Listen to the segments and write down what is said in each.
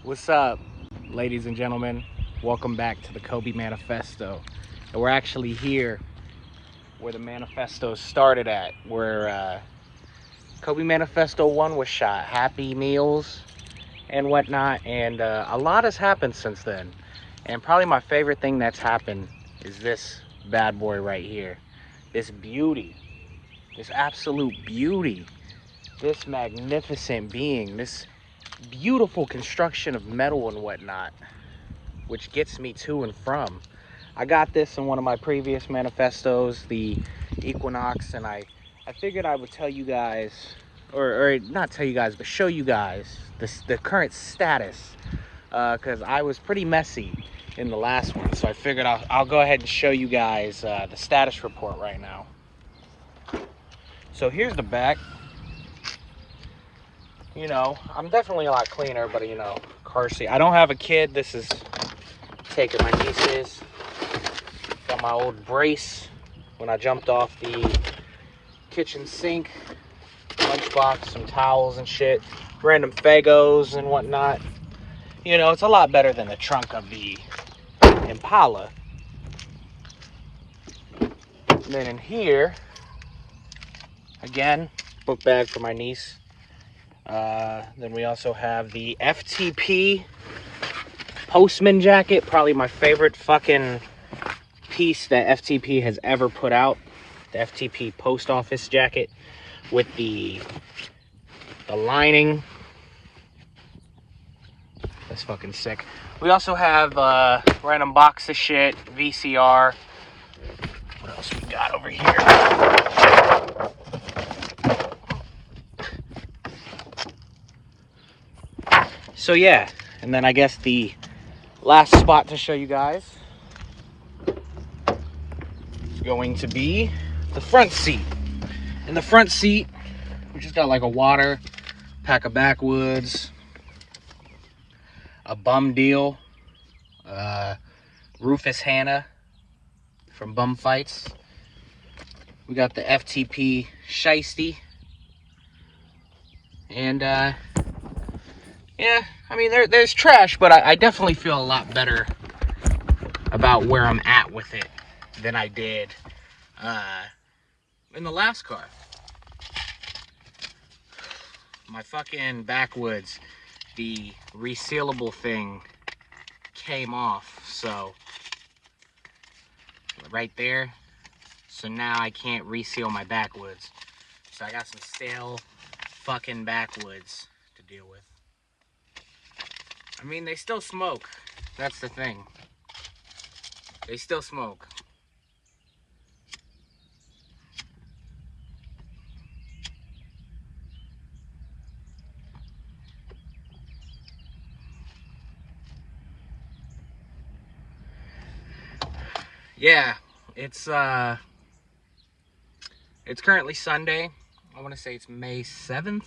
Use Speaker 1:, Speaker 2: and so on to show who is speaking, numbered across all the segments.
Speaker 1: What's up, ladies and gentlemen? Welcome back to the Kobe Manifesto. And we're actually here where the manifesto started at, where Kobe Manifesto 1 was shot. Happy Meals and whatnot. And a lot has happened since then. And probably my favorite thing that's happened is this bad boy right here. This beauty. This absolute beauty. This magnificent being. This beautiful construction of metal and whatnot, which gets me to and from. I got this in one of my previous manifestos, the Equinox, and I figured I would tell you guys, or not tell you guys, but show you guys the current status, because I was pretty messy in the last one, so I figured I'll go ahead and show you guys the status report right now. So here's the back. You know, I'm definitely a lot cleaner, but car seat. I don't have a kid. This is taking my nieces. Got my old brace when I jumped off the kitchen sink. Lunchbox, some towels and shit. Random Fagos and whatnot. You know, it's a lot better than the trunk of the Impala. And then in here, again, book bag for my niece. Then we also have the FTP Postman jacket, probably my favorite fucking piece that FTP has ever put out. The FTP post office jacket with the lining. That's fucking sick. We also have random box of shit, VCR. What else we got over here? So yeah, and then I guess the last spot to show you guys is going to be the front seat. In the front seat, we just got like a water, pack of backwoods, a bum deal, Rufus Hanna from Bum Fights. We got the FTP Shiesty. And yeah, I mean, there's trash, but I definitely feel a lot better about where I'm at with it than I did in the last car. My fucking backwoods, the resealable thing came off, so right there. So now I can't reseal my backwoods. So I got some stale fucking backwoods to deal with. I mean, they still smoke. That's the thing. They still smoke. Yeah, it's currently Sunday. I want to say it's May 7th,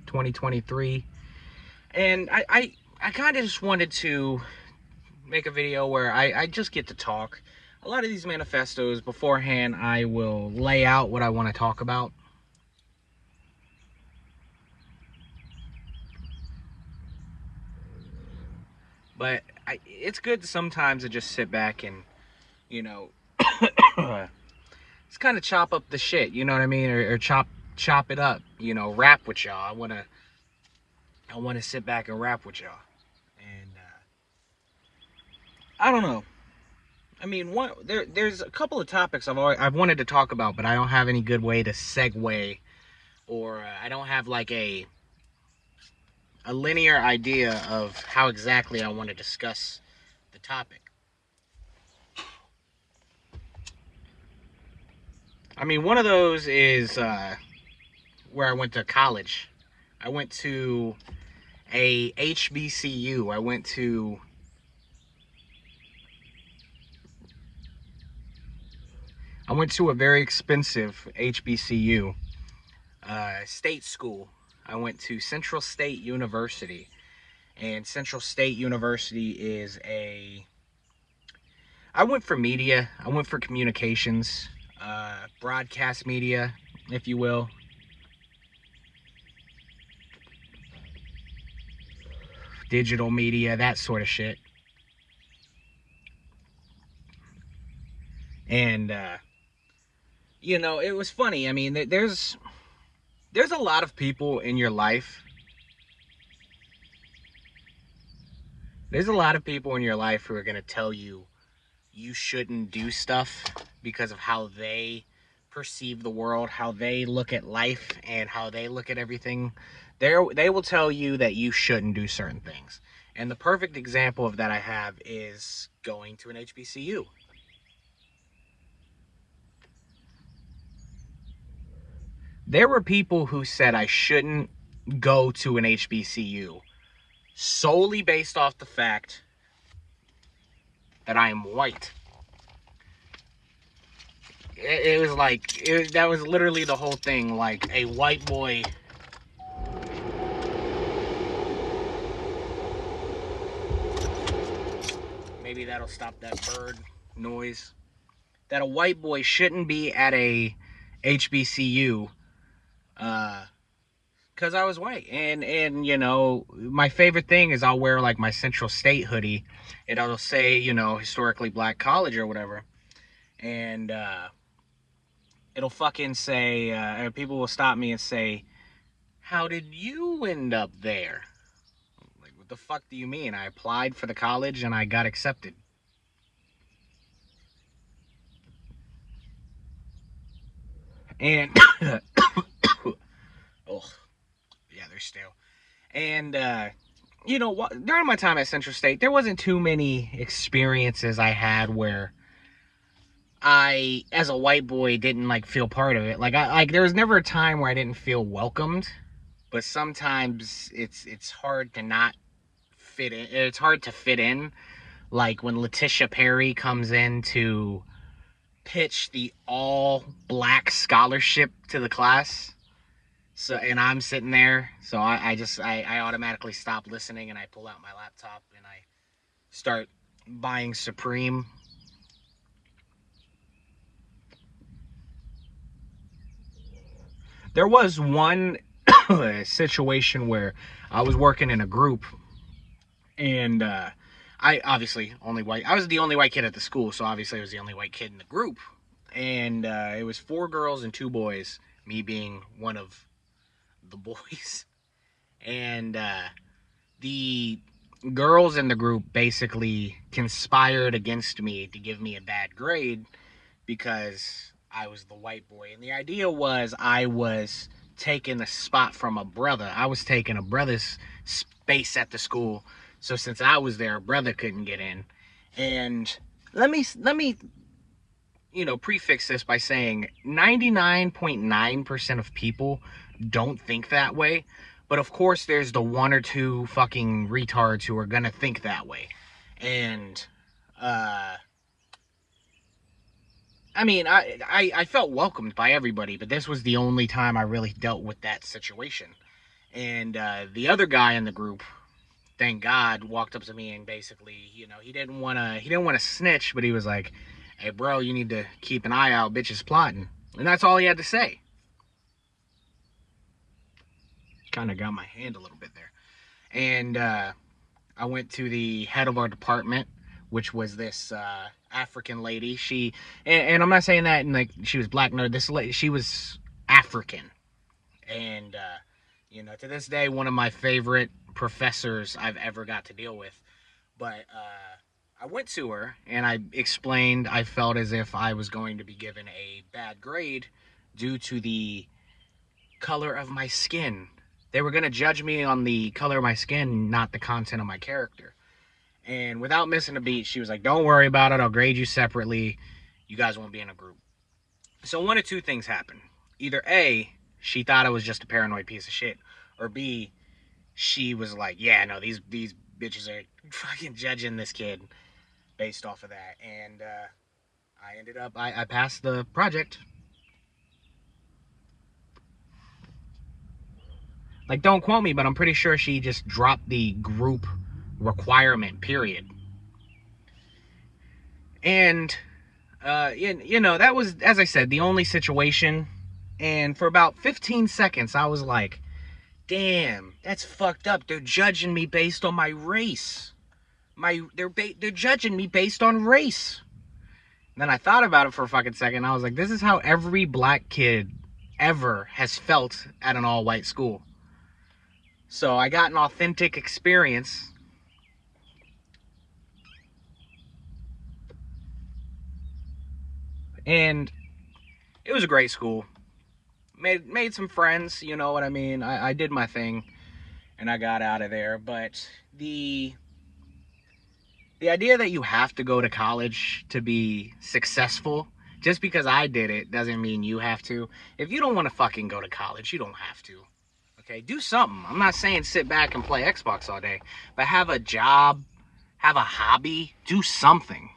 Speaker 1: 2023. And I kind of just wanted to make a video where I just get to talk. A lot of these manifestos beforehand, I will lay out what I want to talk about. But it's good sometimes to just sit back and, just kind of chop up the shit, you know what I mean? Or chop it up, rap with y'all. I want to sit back and rap with y'all. And I don't know. I mean, there's a couple of topics I've wanted to talk about, but I don't have any good way to segue, or I don't have like a linear idea of how exactly I want to discuss the topic. I mean, one of those is where I went to college. I went to a HBCU. I went to a very expensive HBCU, state school. I went to Central State University, and Central State University is I went for media. I went for communications, broadcast media, if you will. digital media, that sort of shit. And you know, it was funny. I mean, there's a lot of people in your life. There's a lot of people in your life who are going to tell you you shouldn't do stuff because of how they perceive the world, how they look at life, and how they look at everything. They will tell you that you shouldn't do certain things. And the perfect example of that I have is going to an HBCU. There were people who said I shouldn't go to an HBCU solely based off the fact that I am white. It was like, that was literally the whole thing. Like, a white boy. Maybe that'll stop that bird noise. That a white boy shouldn't be at a HBCU because I was white. And you know, my favorite thing is I'll wear like my Central State hoodie. It'll say, you know, historically black college or whatever. And it'll fucking say, people will stop me and say, how did you end up there? Like, what the fuck do you mean? I applied for the college and I got accepted. And oh, yeah, they're stale. And you know what? During my time at Central State, there wasn't too many experiences I had where I, as a white boy, didn't like feel part of it. Like there was never a time where I didn't feel welcomed. But sometimes it's hard to not fit in. It's hard to fit in. Like when Letitia Perry comes in to pitch the all black scholarship to the class. So, and I'm sitting there, so I automatically stop listening and I pull out my laptop and I start buying Supreme. There was one situation where I was working in a group, and I obviously only white. I was the only white kid at the school, so obviously I was the only white kid in the group. And it was 4 girls and 2 boys, me being one of the boys. And the girls in the group basically conspired against me to give me a bad grade because I was the white boy. And the idea was I was taking a spot from a brother. I was taking a brother's space at the school. So since I was there, a brother couldn't get in. And let me you know, prefix this by saying 99.9% of people don't think that way. But of course, there's the 1 or 2 fucking retards who are gonna think that way. And, I mean, I felt welcomed by everybody, but this was the only time I really dealt with that situation. And the other guy in the group, thank God, walked up to me and basically, you know, he didn't want to snitch, but he was like, hey, bro, you need to keep an eye out, bitches plotting. And that's all he had to say. Kind of got my hand a little bit there. And I went to the head of our department, which was this African lady. And I'm not saying that in like she was black. No, this lady, she was African. And, you know, to this day, one of my favorite professors I've ever got to deal with. But I went to her and I explained I felt as if I was going to be given a bad grade due to the color of my skin. They were going to judge me on the color of my skin, not the content of my character. And without missing a beat, she was like, don't worry about it. I'll grade you separately. You guys won't be in a group. So 1 or 2 things happened. Either A, she thought I was just a paranoid piece of shit. Or B, she was like, yeah, no, these bitches are fucking judging this kid based off of that. And I ended up, I passed the project. Like, don't quote me, but I'm pretty sure she just dropped the group requirement, period. And, you know, that was, as I said, the only situation. And for about 15 seconds, I was like, damn, that's fucked up. They're judging me based on my race. They're judging me based on race. And then I thought about it for a fucking second. I was like, this is how every black kid ever has felt at an all-white school. So I got an authentic experience. And it was a great school. Made some friends, you know what I mean? I did my thing and I got out of there. But the idea that you have to go to college to be successful, just because I did it doesn't mean you have to. If you don't want to fucking go to college, you don't have to. Okay, do something. I'm not saying sit back and play Xbox all day, but have a job, have a hobby, do something.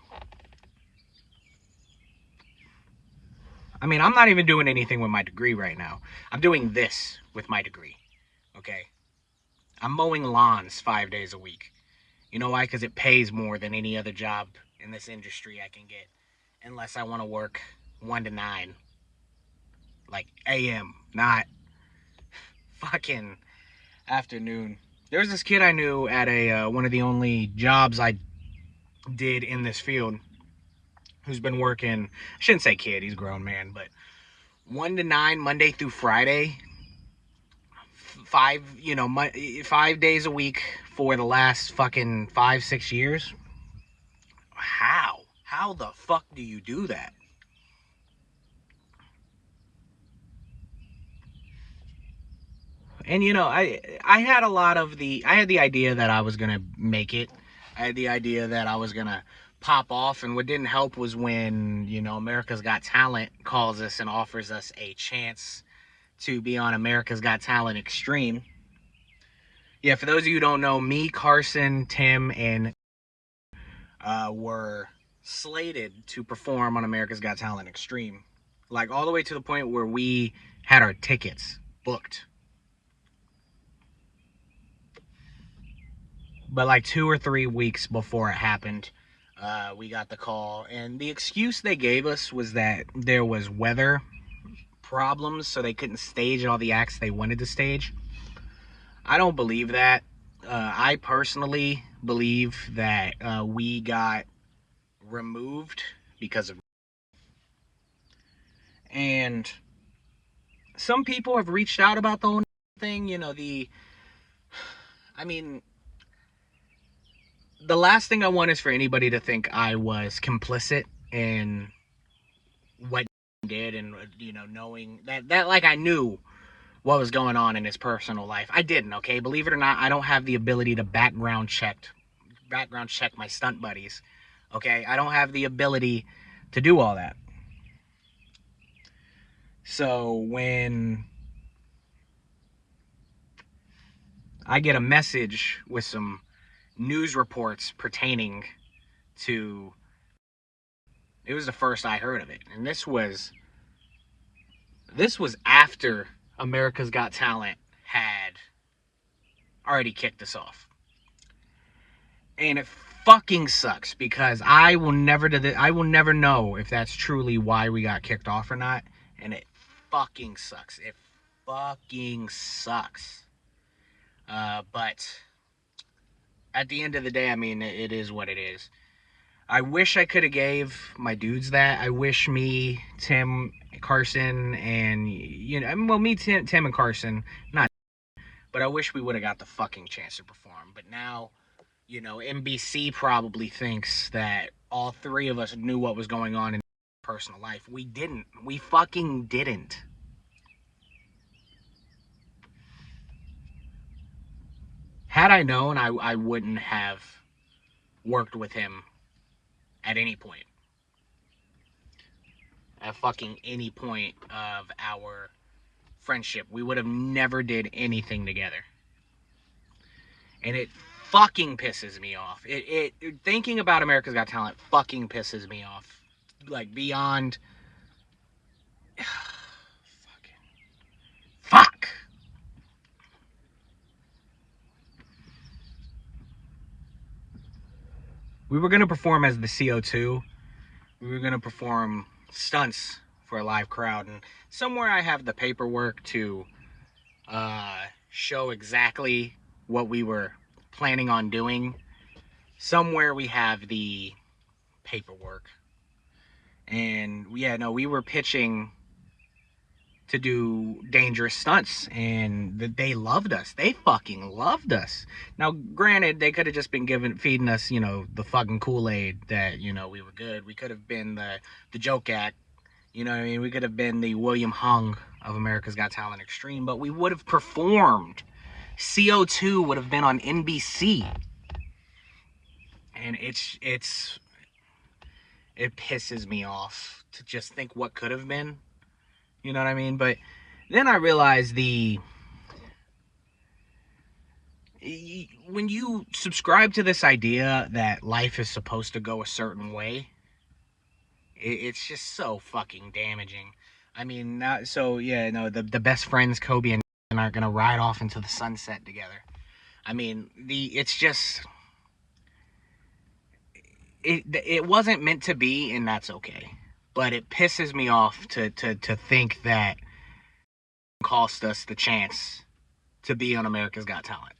Speaker 1: I mean, I'm not even doing anything with my degree right now. I'm doing this with my degree. Okay? I'm mowing lawns 5 days a week. You know why? Because it pays more than any other job in this industry I can get. Unless I want to work 1 to 9. Like AM, not fucking afternoon. There was this kid I knew at one of the only jobs I did in this field who's been working, I shouldn't say kid, he's a grown man, but 1 to 9, Monday through Friday, 5 days a week for the last fucking 5-6 years. How the fuck do you do that? And I had the idea that I was gonna make it. I had the idea that I was gonna pop off, and what didn't help was when America's Got Talent calls us and offers us a chance to be on America's Got Talent Extreme. Yeah, for those of you who don't know, me, Carson, Tim, and were slated to perform on America's Got Talent Extreme, like all the way to the point where we had our tickets booked. But like 2 or 3 weeks before it happened, we got the call, and the excuse they gave us was that there was weather problems, so they couldn't stage all the acts they wanted to stage. I don't believe that. I personally believe that we got removed because of, and some people have reached out about the whole thing. I mean, the last thing I want is for anybody to think I was complicit in what did, and knowing that like I knew what was going on in his personal life. I didn't. Okay, believe it or not, I don't have the ability to background check my stunt buddies. Okay, I don't have the ability to do all that. So when I get a message with some news reports pertaining to, it was the first I heard of it, and this was after America's Got Talent had already kicked us off. And it fucking sucks because I will never know if that's truly why we got kicked off or not, and it fucking sucks. It fucking sucks. But at the end of the day, I mean, it is what it is. I wish I could have gave my dudes that. I wish me, Tim, Carson, and me, Tim, and Carson, not, but I wish we would have got the fucking chance to perform. But now, NBC probably thinks that all three of us knew what was going on in personal life. We didn't. We fucking didn't. Had I known, I wouldn't have worked with him at any point. At fucking any point of our friendship. We would have never did anything together. And it fucking pisses me off. It thinking about America's Got Talent fucking pisses me off. Like beyond. Fuck. We were gonna perform as the CO2. We were gonna perform stunts for a live crowd, and somewhere I have the paperwork to show exactly what we were planning on doing. Somewhere we have the paperwork. And yeah, no, we were pitching to do dangerous stunts, and they loved us. They fucking loved us. Now, granted, they could have just been feeding us, the fucking Kool-Aid that, we were good. We could have been the joke act. You know what I mean? We could have been the William Hung of America's Got Talent Extreme, but we would have performed. CO2 would have been on NBC. And it pisses me off to just think what could have been. You know what I mean? But then I realized when you subscribe to this idea that life is supposed to go a certain way, it's just so fucking damaging. I mean, the best friends, Kobe and are gonna ride off into the sunset together. I mean, it wasn't meant to be, and that's okay. But it pisses me off to think that it cost us the chance to be on America's Got Talent.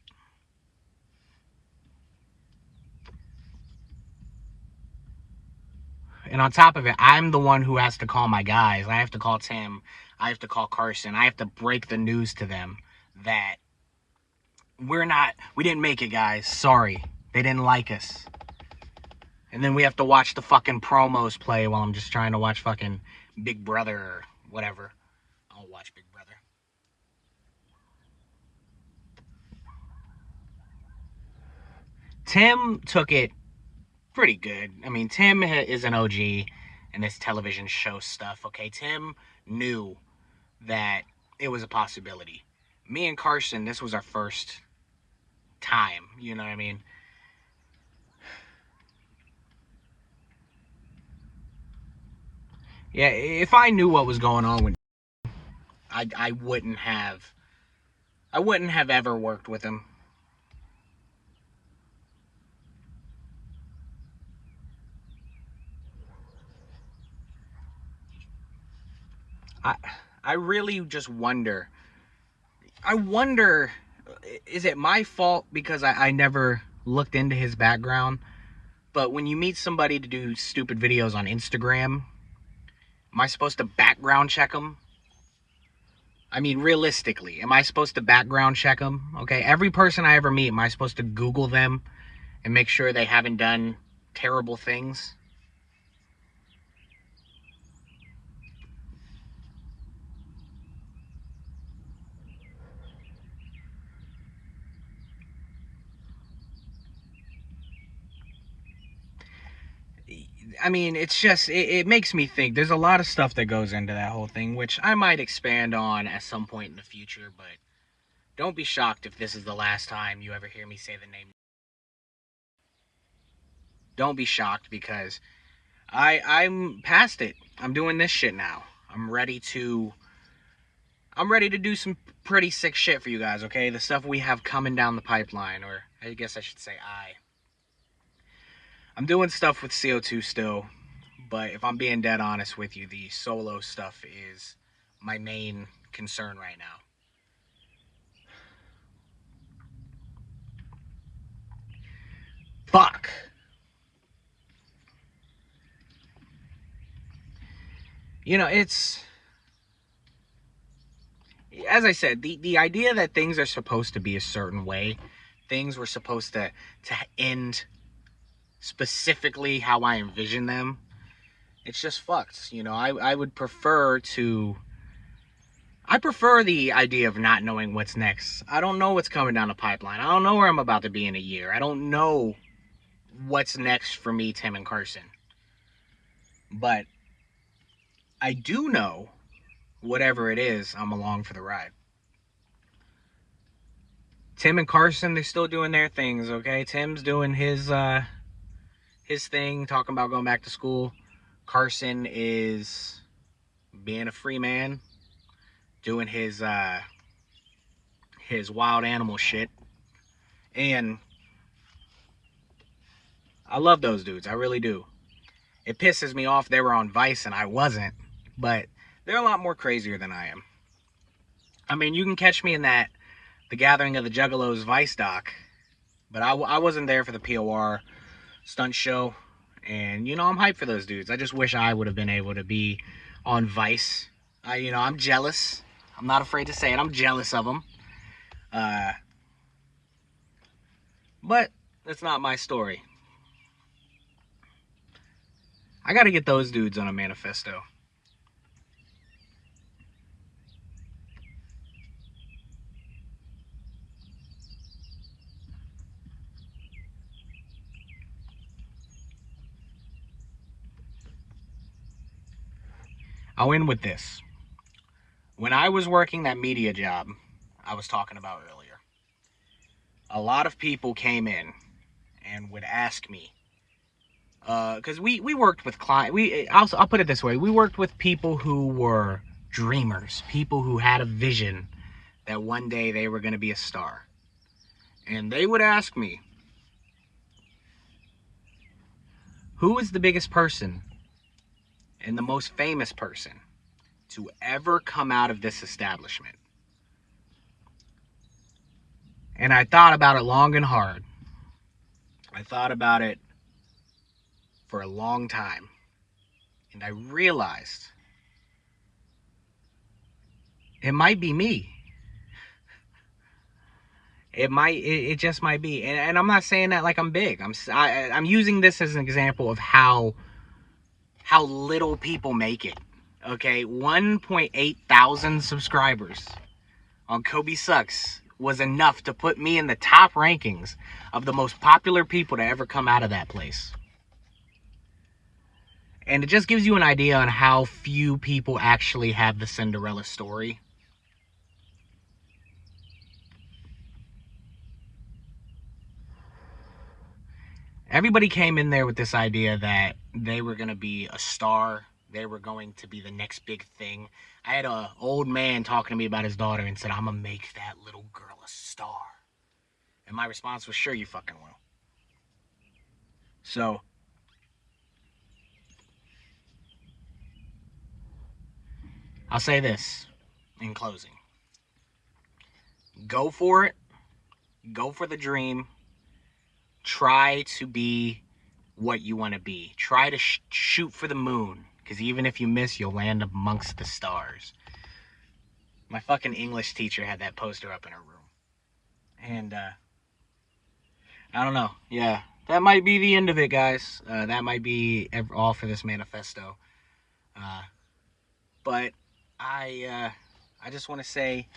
Speaker 1: And on top of it, I'm the one who has to call my guys. I have to call Tim. I have to call Carson. I have to break the news to them that we didn't make it, guys. Sorry. They didn't like us. And then we have to watch the fucking promos play while I'm just trying to watch fucking Big Brother or whatever. I'll watch Big Brother. Tim took it pretty good. I mean, Tim is an OG in this television show stuff, okay? Tim knew that it was a possibility. Me and Carson, this was our first time, you know what I mean? Yeah, if I knew what was going on with I wouldn't have ever worked with him. I really just wonder. I wonder, is it my fault because I never looked into his background? But when you meet somebody to do stupid videos on Instagram, am I supposed to background check them? I mean, realistically, am I supposed to background check them? Okay, every person I ever meet, am I supposed to Google them and make sure they haven't done terrible things? I mean, it's just, it makes me think. There's a lot of stuff that goes into that whole thing, which I might expand on at some point in the future, but don't be shocked if this is the last time you ever hear me say the name. Don't be shocked because I'm past it. I'm doing this shit now. I'm ready to do some pretty sick shit for you guys, okay? The stuff we have coming down the pipeline, or I guess I should say I'm doing stuff with CO2 still, but if I'm being dead honest with you, the solo stuff is my main concern right now. Fuck. It's, as I said, the idea that things are supposed to be a certain way, things were supposed to end specifically how I envision them, it's just fucked. I would prefer the idea of not knowing what's next. I don't know what's coming down the pipeline. I don't know where I'm about to be in a year. I don't know what's next for me, Tim and Carson. But I do know, whatever it is, I'm along for the ride. Tim and Carson, they're still doing their things, okay? Tim's doing his thing, talking about going back to school. Carson is being a free man, doing his wild animal shit. And I love those dudes, I really do. It pisses me off they were on Vice and I wasn't, but they're a lot more crazier than I am. I mean, you can catch me in that the Gathering of the Juggalos Vice doc, but I wasn't there for the POR stunt show, and I'm hyped for those dudes. I just wish I would have been able to be on Vice. I'm jealous. I'm not afraid to say it. I'm jealous of them. But that's not my story. I gotta get those dudes on a manifesto. I'll end with this. When I was working that media job I was talking about earlier, a lot of people came in and would ask me, because we worked with clients. I'll put it this way: we worked with people who were dreamers, people who had a vision that one day they were going to be a star, and they would ask me, who is the biggest person and the most famous person to ever come out of this establishment? And I thought about it long and hard. I thought about it for a long time. And I realized it might be me. It just might be. And I'm not saying that like I'm big. I'm using this as an example of how little people make it. Okay, 1.8 thousand subscribers on Kobe Sucks was enough to put me in the top rankings of the most popular people to ever come out of that place. And it just gives you an idea on how few people actually have the Cinderella story. Everybody came in there with this idea that they were going to be a star. They were going to be the next big thing. I had an old man talking to me about his daughter and said, I'm going to make that little girl a star. And my response was, sure you fucking will. So, I'll say this in closing. Go for it. Go for the dream. Try to be what you want to be. Try to shoot for the moon. Because even if you miss, you'll land amongst the stars. My fucking English teacher had that poster up in her room. And, I don't know. Yeah, that might be the end of it, guys. That might be all for this manifesto. But I just want to say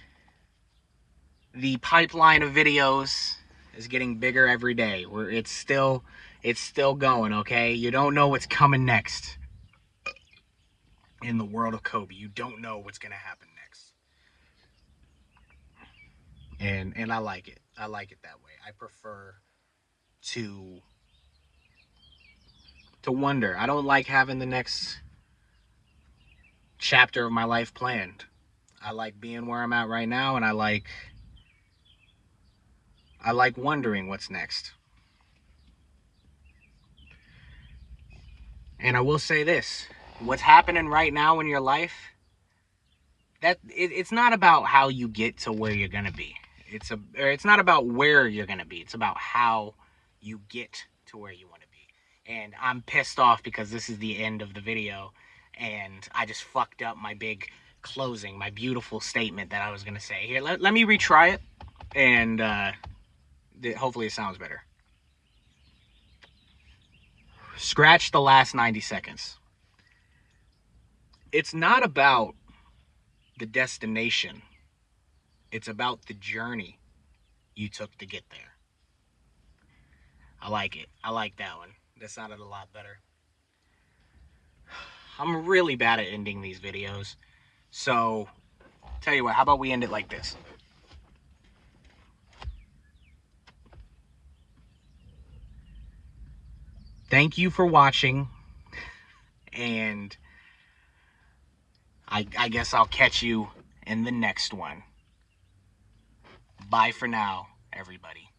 Speaker 1: the pipeline of videos is getting bigger every day. It's still going, okay? You don't know what's coming next in the world of Kobe. You don't know what's going to happen next. And I like it. I like it that way. I prefer to wonder. I don't like having the next chapter of my life planned. I like being where I'm at right now, and I like wondering what's next. And I will say this, what's happening right now in your life, it's not about how you get to where you're going to be. It's not about where you're going to be. It's about how you get to where you want to be. And I'm pissed off because this is the end of the video and I just fucked up my big closing, my beautiful statement that I was going to say. Here, let me retry it, and hopefully it sounds better. Scratch the last 90 seconds. It's not about the destination. It's about the journey you took to get there. I like it. I like that one. That sounded a lot better. I'm really bad at ending these videos. So, tell you what, how about we end it like this? Thank you for watching. And I guess I'll catch you in the next one. Bye for now, everybody.